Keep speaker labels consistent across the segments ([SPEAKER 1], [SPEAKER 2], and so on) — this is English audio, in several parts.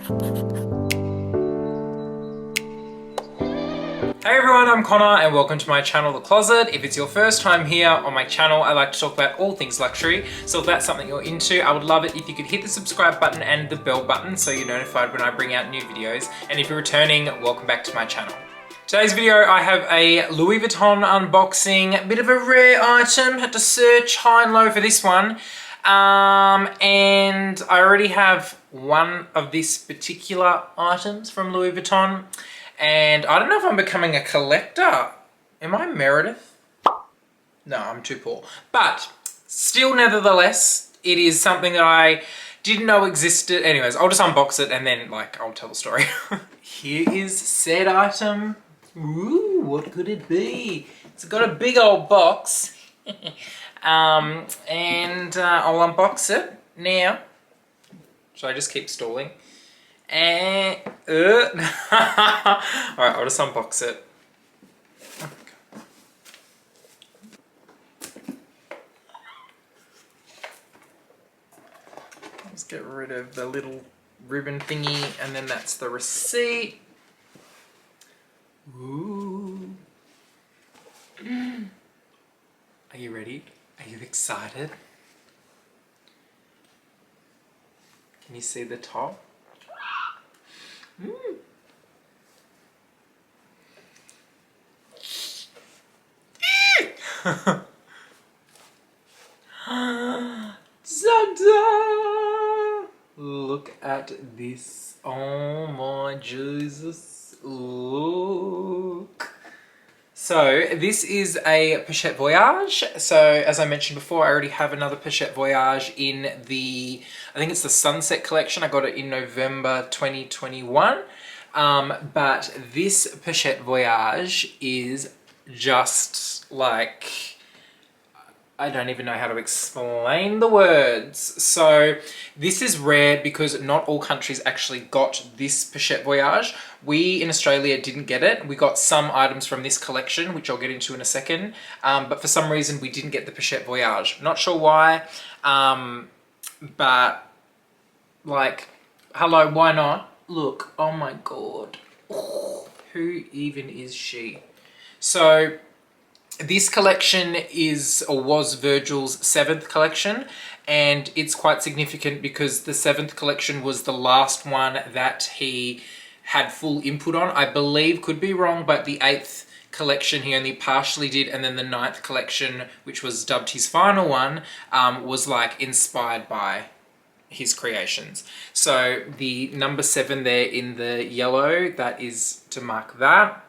[SPEAKER 1] Hey everyone, I'm Connor and welcome to my channel, The Closet. If it's your first time here on my channel, I like to talk about all things luxury. So if that's something you're into, I would love it if you could hit the subscribe button and the bell button so you're notified when I bring out new videos. And if you're returning, welcome back to my channel. Today's video, I have a Louis Vuitton unboxing, a bit of a rare item, had to search high and low for this one. And I already have one of these particular items from Louis Vuitton. And I don't know if I'm becoming a collector. Am I Meredith? No, I'm too poor. But still, nevertheless, it is something that I didn't know existed. Anyways, I'll just unbox it and then I'll tell the story. Here is said item. Ooh, what could it be? It's got a big old box. I'll unbox it now. Should I just keep stalling? And alright, I'll just unbox it. Let's get rid of the little ribbon thingy, and then that's the receipt. Ooh. Are you ready? Are you excited? Can you see the top? Ta-da! Look at this. Oh my Jesus. Look. So this is a Pochette Voyage. So as I mentioned before, I already have another Pochette Voyage in the, I think it's the Sunset collection. I got it in November 2021. But this Pochette Voyage is just like, I don't even know how to explain the words. So this is rare because not all countries actually got this Pochette Voyage. We in Australia didn't get it. We got some items from this collection, which I'll get into in a second. But for some reason we didn't get the Pochette Voyage. Not sure why, but like, hello, why not? Look, oh my God. Oh, who even is she? So this collection is or was Virgil's 7th collection, and it's quite significant because the 7th collection was the last one that he had full input on. I believe, could be wrong, but the 8th collection he only partially did, and then the 9th collection, which was dubbed his final one, was like inspired by his creations. So the number 7 there in the yellow, that is to mark that.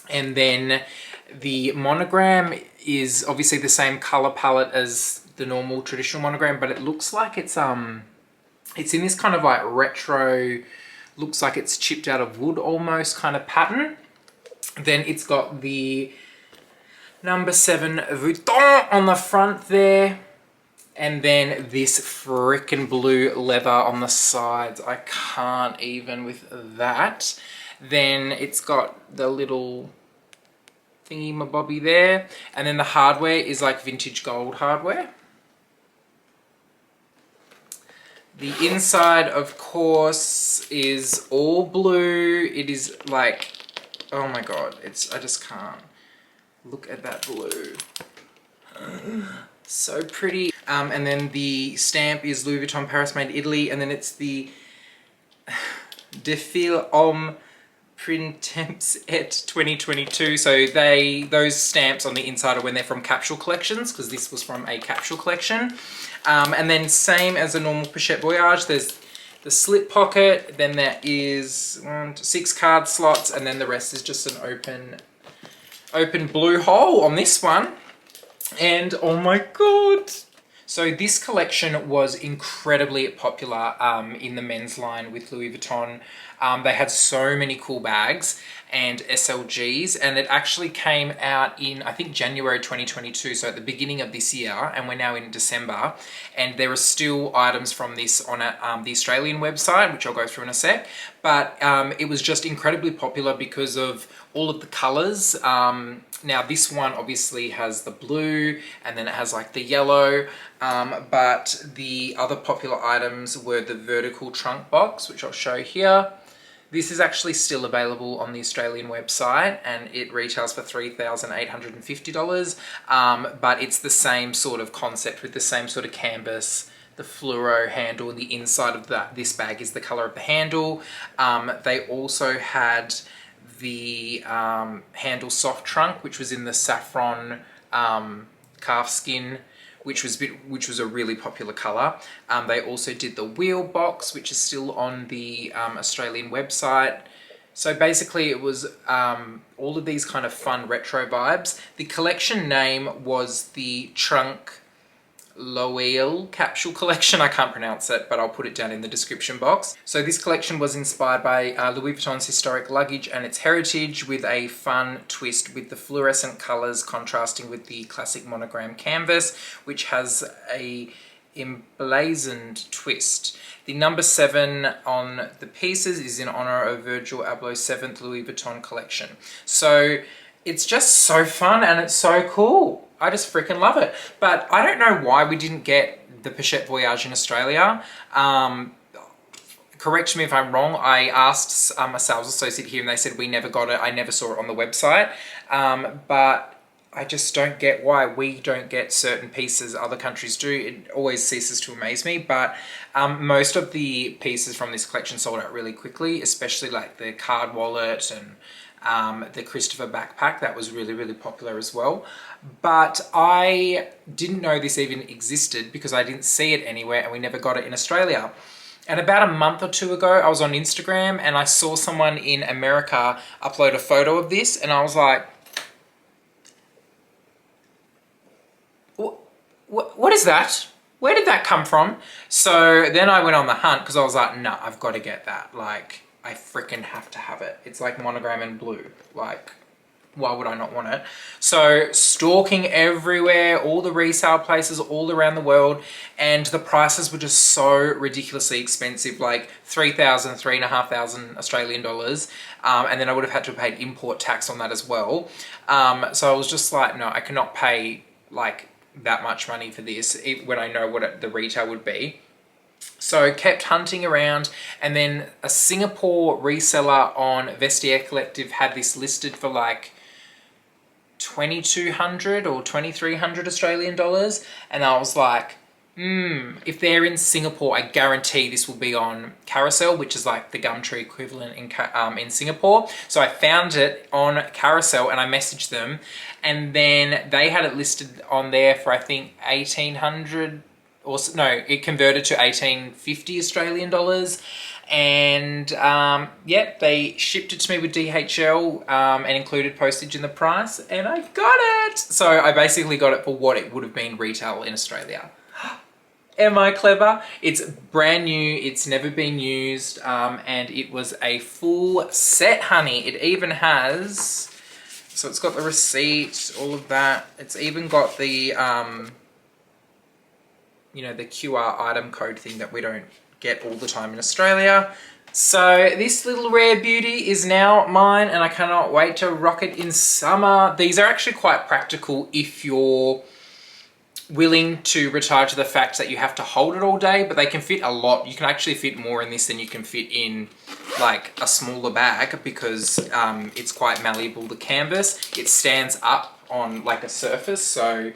[SPEAKER 1] And then the monogram is obviously the same color palette as the normal traditional monogram, but it looks like it's in this kind of like retro, looks like it's chipped out of wood almost kind of pattern. Then it's got the number 7 Vuitton on the front there. And then this frickin' blue leather on the sides. I can't even with that. Then it's got the little thingy-mabobby there. And then the hardware is like vintage gold hardware. The inside, of course, is all blue. It is like, oh my God, I just can't. Look at that blue. So pretty. And then the stamp is Louis Vuitton Paris made Italy, and then it's the Défilé Homme Printemps et 2022. So those stamps on the inside are when they're from capsule collections, because this was from a capsule collection. And then same as a normal Pochette Voyage, there's the slip pocket, then there is 6 card slots, and then the rest is just an open blue hole on this one. And oh my God. So this collection was incredibly popular in the men's line with Louis Vuitton. They had so many cool bags and SLGs, and it actually came out in, I think, January 2022, so at the beginning of this year, and we're now in December, and there are still items from this on the Australian website, which I'll go through in a sec, but it was just incredibly popular because of all of the colours. Now this one obviously has the blue and then it has like the yellow, but the other popular items were the vertical trunk box, which I'll show here. This is actually still available on the Australian website and it retails for $3,850, but it's the same sort of concept with the same sort of canvas, the fluoro handle, and the inside of this bag is the color of the handle. They also had the handle soft trunk, which was in the saffron calf skin, which was a really popular color. They also did the wheel box, which is still on the Australian website. So basically it was all of these kind of fun retro vibes. The collection name was the Trunk Loeil capsule collection. I can't pronounce it, but I'll put it down in the description box. So this collection was inspired by Louis Vuitton's historic luggage and its heritage, with a fun twist with the fluorescent colors contrasting with the classic monogram canvas, which has a emblazoned twist. The number 7 on the pieces is in honor of Virgil Abloh's 7th Louis Vuitton collection. So it's just so fun and it's so cool. I just freaking love it. But I don't know why we didn't get the Pochette Voyage in Australia. Correct me if I'm wrong. I asked a sales associate here and they said we never got it. I never saw it on the website. But I just don't get why we don't get certain pieces other countries do. It always ceases to amaze me. But most of the pieces from this collection sold out really quickly, especially like the card wallet and the Christopher backpack. That was really, really popular as well. But I didn't know this even existed because I didn't see it anywhere and we never got it in Australia. And about a month or two ago, I was on Instagram and I saw someone in America upload a photo of this and I was like, what is that? Where did that come from? So then I went on the hunt because I was like, no, I've got to get that. Like, I freaking have to have it. It's like monogram in blue. Like, why would I not want it? So stalking everywhere, all the resale places all around the world, and the prices were just so ridiculously expensive, like 3,000, 3,500 Australian dollars. And then I would have had to have paid import tax on that as well. So I was just like, no, I cannot pay like that much money for this when I know what the retail would be. So kept hunting around, and then a Singapore reseller on Vestiaire Collective had this listed for like 2,200 or 2,300 Australian dollars, and I was like, if they're in Singapore, I guarantee this will be on Carousel, which is like the Gumtree equivalent in Singapore. So I found it on Carousel and I messaged them, and then they had it listed on there for I think 1,800. Or no, it converted to 1,850 Australian dollars, and yeah, they shipped it to me with DHL and included postage in the price, and I got it. So I basically got it for what it would have been retail in Australia. Am I clever? It's brand new, it's never been used, and it was a full set, honey. It even has, so it's got the receipt, all of that. It's even got the you know, the QR item code thing that we don't get all the time in Australia. So this little rare beauty is now mine and I cannot wait to rock it in summer. These are actually quite practical if you're willing to retire to the fact that you have to hold it all day, but they can fit a lot. You can actually fit more in this than you can fit in like a smaller bag because it's quite malleable, the canvas. It stands up on like a surface, so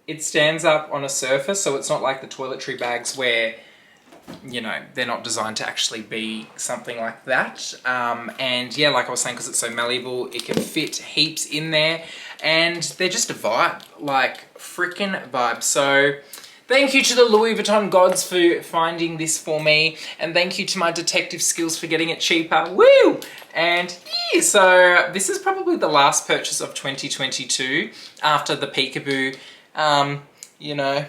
[SPEAKER 1] it's not like the toiletry bags where, you know, they're not designed to actually be something like that. And yeah, like I was saying, because it's so malleable, it can fit heaps in there, and they're just a vibe, like freaking vibe. So thank you to the Louis Vuitton gods for finding this for me, and thank you to my detective skills for getting it cheaper. Woo! And yeah, so this is probably the last purchase of 2022 after the Peekaboo you know,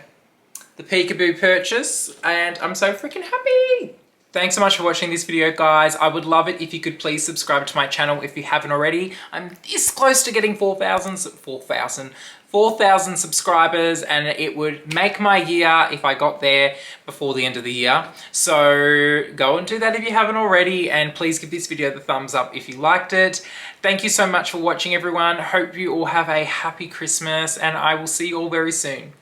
[SPEAKER 1] the Peekaboo purchase, and I'm so freaking happy. Thanks so much for watching this video, guys. I would love it if you could please subscribe to my channel if you haven't already. I'm this close to getting 4,000 4,000 subscribers, and it would make my year if I got there before the end of the year. So go and do that if you haven't already, and please give this video the thumbs up if you liked it. Thank you so much for watching, everyone. Hope you all have a happy Christmas, and I will see you all very soon.